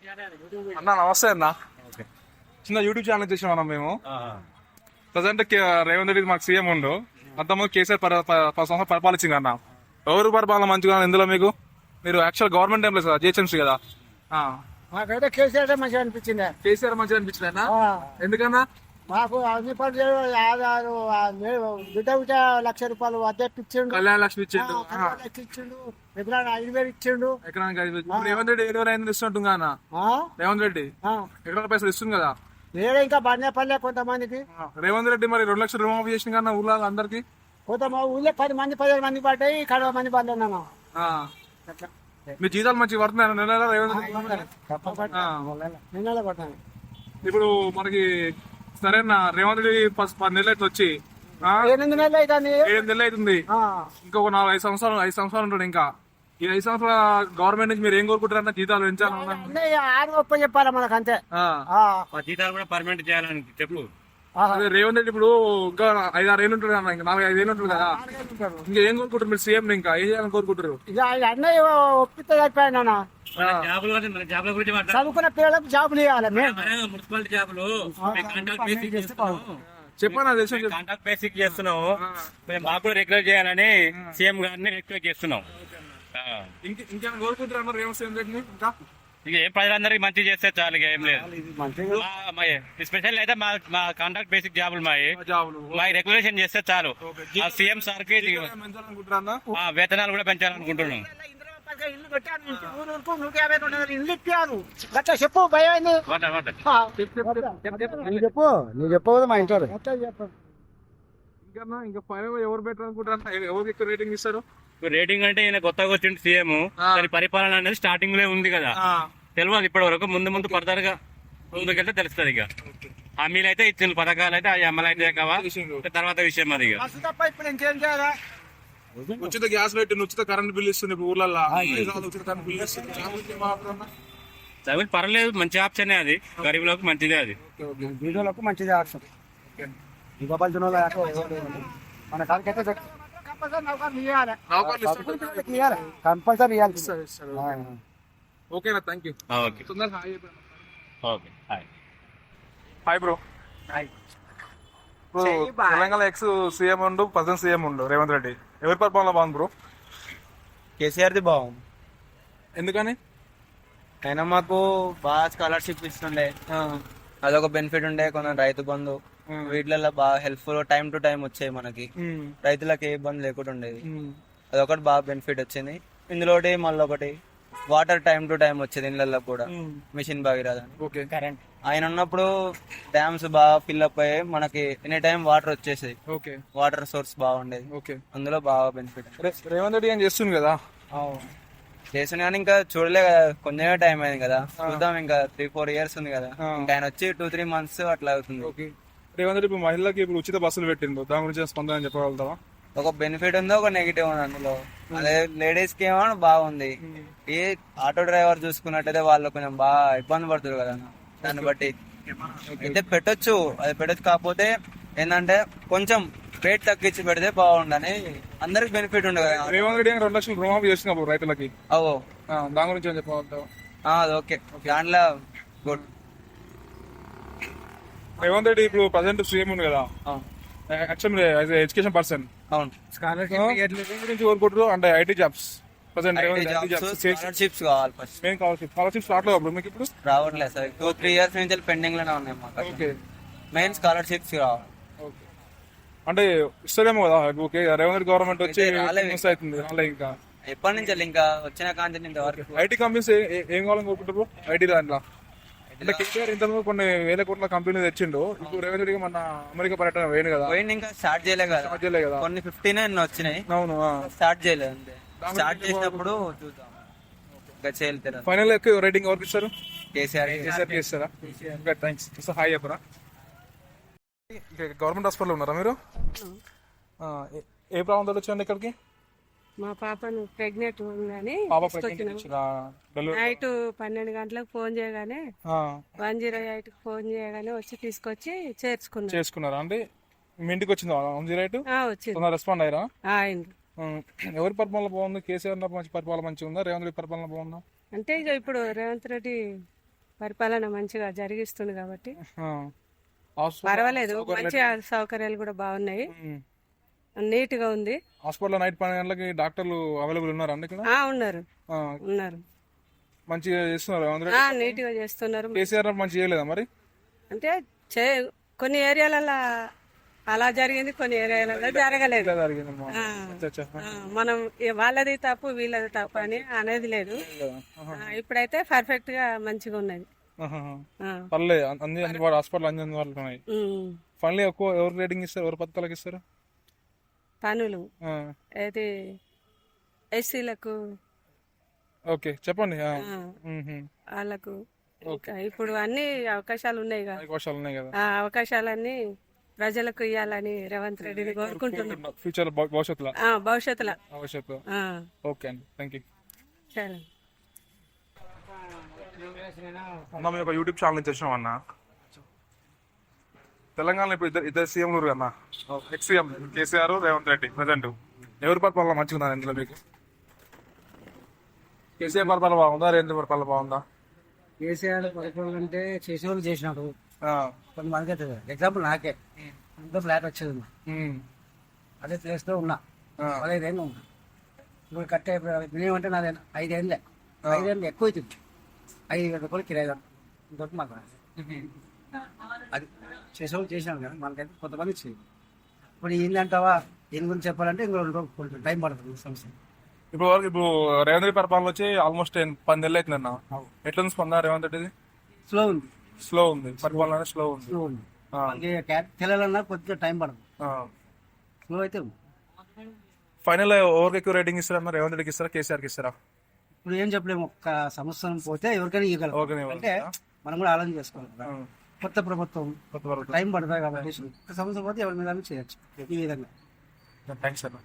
అన్నా నమస్తే అన్న. చిన్న యూట్యూబ్ ఛానల్ చేసాం అన్న మేము. ప్రజెంట్ రేవంత్ రెడ్డి మాకు సీఎం ఉండు, అంతకుముందు కేసీఆర్ 10 సంవత్సరాలు పరిపాలించింది అన్న. ఎవరు పరిపాలన మంచిగా ఇందులో మీకు? మీరు యాక్చువల్ గవర్నమెంట్ ఎంప్లాయీస్ కదా, జిహెచ్ఎంసీ కదా. మాకైతే కేసీఆర్ మంచిగా అనిపించింది. కేసీఆర్ మంచిగా అనిపించింది. ఎందుకన్నా? మాకు అన్ని పనులు ఆధారు బిడ్డ బిడ్డ ₹1,00,000 అద్దెకి ఇచ్చిండు, కళ్యాణ లక్ష్మి ఇచ్చిండు, ఇచ్చిండు, ఎకరానికి 5,000 ఇచ్చిండు. ఎకరానికి 5,000. రేవంత్ రెడ్డి 7,500 ఇస్తుంటుంది అన్న. రేవంత్ రెడ్డి ఎకరాల పైసలు ఇస్తుంది కదా. వేరే ఇంకా బండే పల్లె కొంతమందికి. రేవంత్ రెడ్డి మరి 2 లక్షలు రుణమాఫీ చేసిన కన్నా ఊళ్ళో అందరికి. కొంతమంది ఊళ్ళో 10 మంది 15 మంది పడ్డాయి, 10 మంది పడ్డాను. మీ జీతాలు మంచిగా పడుతున్నాయి నెల రేవంత్ రెడ్డి నెలలో పడ్డాను. ఇప్పుడు మనకి సరేనా రేవంత్ రెడ్డి 10 నెలలు అయితే వచ్చి 8 నెలలు అవుతుంది. 7 నెలలు అవుతుంది. ఇంకొక 5 సంవత్సరాలు ఉంటుంది. ఇంకా ఈ 5 సంవత్సరాల గవర్నమెంట్ నుంచి మీరు ఏం కోరుకుంటారన్న? జీతాలు పెంచాలన్నా 6 చెప్పాలి మనకు, అంతే. జీతాలు కూడా పర్మనెంట్ చేయాలని చెప్పు. అదే రేవంత్ రెడ్డి ఇప్పుడు ఇంకా 5-6 ఏళ్ళు ఉంటుంది అన్న, ఇంకా 4-5 ఏళ్ళు ఉంటుంది కదా. ఇంకా ఏం కోరుకుంటారు మీరు సీఎం? ఇంకా ఏం చేయాలని కోరుకుంటారు? అన్నయ్య ఒప్పితే సరిపోయాను. చదువుకున్న పిల్లలకు జాబులు ఇవ్వాలి. మున్సిపాలిటీ జాబులు చెప్పనా? కాంట్రాక్ట్ బేసిక్ చేస్తున్నాము. మాకు కూడా రెగ్యులర్ చేయాలని సీఎం గారిని రిక్వెస్ట్ చేస్తున్నాం. ఇంకా కోరుకుంటారు అన్నారు రేవంత్ రెడ్డిని. ఇంకా ఇక ఏ ప్రజలందరికీ మంచి చేస్తే చాలు, ఏం లేదు. స్పెషల్ అయితే మా కాంట్రాక్ట్ బేసిక్ జాబులు మా రెగ్యులేషన్ చేస్తే చాలు. సీఎం సార్ కి వేతనాలు కూడా పెంచాలనుకుంటున్నాం. ఇల్లు పెట్టాను, ఊరుకు 150 ఇల్లు ఇప్పాను. గట్లా చెప్పు, భయం చెప్పు, నీ చెప్పదు మా ఇంట్లో. ఇంకా ఫైనల్ ఎవరు బెటర్ అనుకుంటారు? ఎవరికి ఎక్కువ రేటింగ్ ఇస్తారు? రేటింగ్ అంటే ఈయన కొత్తగా వచ్చింది సీఎం, దాని పరిపాలన అనేది స్టార్టింగ్ లో ఉంది కదా, తెలియదు ఇప్పటి వరకు. ముందు పడతారుగా, ముందుకెళ్తే తెలుస్తుంది. ఇక హామీలు అయితే ఇచ్చిన పథకాలు అయితే అమలు అయితే కావాలి, తర్వాత విషయం అది. ఉచిత గ్యాస్ పెట్టి ఉచిత కరెంట్ బిల్ ఇస్తుంది ఊర్లలో. ఉచిత కరెంట్ బిల్ ఇస్తుంది, పర్లేదు, మంచి ఆప్షన్ అది. గరీబులకు మంచిదే, అది వీడియోలకు మంచిదే ఆప్షన్. మన కాడికైతే కంపల్సరీ ఇవ్వాలి. ఓకేనా? Thank you. Hi bro. Telangana ex CM ఉండు, ప్రజెంట్ సీఎం ఉండు రేవంత్ రెడ్డి. ఎవరి పరిపాలన బాగుంది బ్రో? కేసీఆర్ది బాగుంది. ఎందుకని? అయినా మాకు బాగా స్కాలర్షిప్ ఇస్తుండే, అదొక బెనిఫిట్ ఉండే. కొంచెం రైతు బంధు వీటిలలో బాగా హెల్ప్ఫుల్, టైం టు టైం వచ్చాయి మనకి. రైతులకు ఏ ఇబ్బంది లేకుండా ఉండేది, అదొకటి బాగా బెనిఫిట్ వచ్చింది. ఇందులో మళ్ళీ ఒకటి వాటర్ టైం టు టైం వచ్చేది ఇళ్ళల్లో కూడా, మిషన్ భగీరథ. కరెంట్ ఆయన ఉన్నప్పుడు డ్యామ్స్ బాగా ఫిల్అప్ అయ్యాయి, మనకి ఎనీ టైం వాటర్ వచ్చేసేది. వాటర్ సోర్స్ బాగుండేది, అందులో బాగా బెనిఫిట్. రేవంత్ రెడ్డి ఏం చేస్తుంది కదా, చేసిన కానీ ఇంకా చూడలే కదా, కొంచెమే టైం అయింది కదా, చూద్దాం. ఇంకా 3-4 years ఉంది కదా, ఇంకా ఆయన వచ్చి 2-3 months అట్లా అవుతుంది. రేవంత్ రెడ్డి ఇప్పుడు మహిళలకి ఇప్పుడు ఉచిత బస్సులు పెట్టిండు, దాని గురించి స్పందన చెప్పగలుగుతావా? ఒక బెనిఫిట్ ఉంది, ఒక నెగిటివ్ ఉంది అందులో. అదే లేడీస్ కి ఏమో బాగుంది. ఏ ఆటో డ్రైవర్ చూసుకున్నట్టయితే వాళ్ళు కొంచెం బాగా ఇబ్బంది పడుతుంది కదా, దాన్ని బట్టి అయితే పెట్టొచ్చు. అది పెట్టచ్చు, కాకపోతే ఏంటంటే కొంచెం రేట్ తగ్గించి పెడితే బాగుండని అందరికి బెనిఫిట్ ఉండదు కదా. రేవంత్ రెడ్డి 2 లక్షలు రుణమాఫీ చేసినప్పుడు రైతులకి, అవో దాని గురించి ఏం చెప్పగలుగుతావా? అది ఓకే, దాంట్లో గుడ్. రేవంత్ రెడ్డి ఇప్పుడు ప్రజెంట్ సీఎం ఉంది కదా, యాక్చువల్ ఎడ్యుకేషన్ పర్సన్. అవును, గురించి కోరుకుంటారు అంటే ఐటీ జాబ్స్. స్కాలర్షిప్స్ కావాలి ఫస్ట్. మెయిన్ కావాలి. స్కాలర్షిప్స్ రావట్లేదు మీకు ఇప్పుడు? రావట్లేదు సార్, 2-3 years నుంచి పెండింగ్ లోనే ఉన్నాయి మాకు. మెయిన్ స్కాలర్షిప్స్ రావాలి అంటే ఇస్తారేమో కదా. ఓకే, రేవంత్ రెడ్డి గవర్నమెంట్ వచ్చి అవుతుంది ఇంకా ఎప్పటి నుంచి ఇంకా వచ్చిన కాంతి ఇంతవరకు. ఐటీ కంపెనీస్ ఏం కావాలని కోరుకుంటారు ఐటీ దాంట్లో? అంటే కేసీఆర్ ఇంతకు కొన్ని వేల కోట్ల కంపెనీలు తెచ్చిండు, ఇప్పుడు రేవంత్ రెడ్డి మన అమెరికా పర్యటన పోయింది కదా, ఇంకా స్టార్ట్ చేయలేదు కదా. కొన్ని 15 వచ్చినాయి. అవును, స్టార్ట్ చేయలేదు అంతే. స్టార్ట్ చేసినప్పుడు చూద్దాం. ఇంకా చేయలేదు. ఫైనల్ రేటింగ్ ఎవరికి ఇస్తారు? కేసీఆర్ ఇస్తారా? థ్యాంక్స్. హాయ్ చెప్పరా. గవర్నమెంట్ హాస్పిటల్ ఉన్నారా మీరు? ఏ ప్రాంతంలో వచ్చారండి ఇక్కడికి? మా పాపను ప్రెగ్నెంట్ ఉందని నైట్ 12 గంటలకు ఫోన్ చేయగానే 108 ఫోన్ చేయగానే వచ్చి తీసుకొచ్చి చేసుకున్నారా అండి? మీ ఇంటికి వచ్చింది 108? వచ్చింది. రెస్పాండ్ అయ్యారా? ఎవరి పరిపాలన బాగుంది? కేసీఆర్ మంచి పరిపాలన మంచిగా ఉందా, రేవంత్ రెడ్డి పరిపాలన బాగుందా? అంటే ఇక ఇప్పుడు రేవంత్ రెడ్డి పరిపాలన మంచిగా జరిగిస్తుంది కాబట్టి ఆ. హాస్పిటల్ పర్వాలేదు. మంచిగా సౌకర్యాలు కూడా బాగున్నాయి, నీట్ గా ఉంది. హాస్పిటల్లో నైట్ 12 గంటలకి డాక్టర్లు అవైలబుల్ ఉన్నారా అండి ఇక్కడ? ఉన్నారు ఆ, ఉన్నారు. మంచిగా చేస్తున్నారు అందరూ. నీట్ గా చేస్తున్నారు. కేసీఆర్ మంచిగా చేయలేదా మరి? అంటే కొన్ని ఏరియాలలో అలా జరిగింది, కొన్ని ఏరియాలలో జరగలేదు. ఇలా జరిగిందమ్మా. ఆ, అచ్చా, అచ్చా. మనం వాళ్ళది తప్పు వీళ్ళది తప్పు అని అనేది లేదు. ఇప్పుడైతే పర్ఫెక్ట్ గా మంచిగా ఉన్నది. ఆహాహా. ఆ, పర్లే అన్ని అందుబాటు హాస్పిటల్ అన్ని అందుబాటులో ఉన్నాయి. ఉమ్. ఫైనల్ ఎక్కువ ఎవరు రేటింగ్ ఇస్తారు, ఎవరు పథకాలకు ఇస్తారు? పనులు ఆ, అయితే ఎస్సీలకు ఓకే చెప్పండి. ఆ, ఆ, మ్మ్హ్మ్. వాళ్ళకు ఇంకా ఇప్పుడు అన్ని అవకాశాలు ఉన్నాయి కదా. అవకాశాలు ఉన్నాయి కదా. ఆ అవకాశాలన్నీ ప్రజలకు ఇవ్వాలని రేవంత్ రెడ్డిని కోరుకుంటున్నాం. ఫ్యూచర్ భవిష్యత్తులో భవిష్యత్తులో భవిష్యత్తు. ఓకే అండి, థ్యాంక్ యూ. సరే. అన్న మేము ఒక యూట్యూబ్ ఛానల్ నుంచి వచ్చినాం అన్న. తెలంగాణలో ఇప్పుడు ఇద్దరు సీఎం ఉన్నారు అన్న. Ex CM KCR, Revanth Reddy present. ఎవరి పరిపాలన మంచిగా ఉందా ఇందులో మీకు? కేసీఆర్ పరిపాలన బాగుందా, రేవంత్ పరిపాలన బాగుందా? కేసీఆర్ పరిపాలన అంటే చేసే వాళ్ళు చేసినాడు, ఆ, కొంతమందికి అయితే ఎగ్జాంపుల్ నాకే ఇంట్లో ఫ్లాట్ వచ్చేది ఉన్నా, మ్మ్. అదే ప్లేస్ లో ఉన్నా, ఆ. 15 ఏళ్ళు ఉన్నా. ఇప్పుడు కట్టే మినిమం అంటే నాది 5 ఏళ్ళే, 5 ఏళ్ళు ఎక్కువ అవుతుంది. 5,000 రూపాయలు కిరాయి ఇంకొకటి మాకు అది చేసేవాళ్ళు చేసినాడు కదా, మనకైతే కొంతమంది చేయదు. ఇప్పుడు ఏంటంటావా, దీని గురించి చెప్పాలంటే ఇంకో 2 రోజులు కొంచెం టైం పడుతుంది ఈ సమస్య. ఇప్పుడు వరకు ఇప్పుడు రేవంత్ రెడ్డి పరిపాలన వచ్చి ఆల్మోస్ట్ 10 నెలలు అవుతుందన్న. ఎట్లా ఉంది స్పందన రేవంత్ రెడ్డిది? స్లో ఉంది, స్లో ఉంది పరిపాలన, స్లో ఉంది. స్లో ఉంది. ఆ. మనకి తెలంగాణ కొద్దిగా టైం పడుతుంది, ఆ. స్లో అయితే ఉంది. ఫైనల్ ఎవరికి ఎక్కువ రేటింగ్ ఇస్తారా? రేవంత్ రెడ్డికి ఇస్తారా, కేసీఆర్కి ఇస్తారా? ఇప్పుడు ఏం చెప్పలేము, ఒక్క సంవత్సరం పోతే ఎవరికైనా ఇవ్వగలం. ఎవరికైనా అంటే మనం కూడా ఆలోచన చేసుకోవాలి కదా. కొత్త ప్రభుత్వం కొత్త వరకు. టైం పడుతుంది కాబట్టి ఒక సంవత్సరం పోతే ఎవరి మీద చేయొచ్చు ఈ విధంగా. థ్యాంక్స్ అన్న.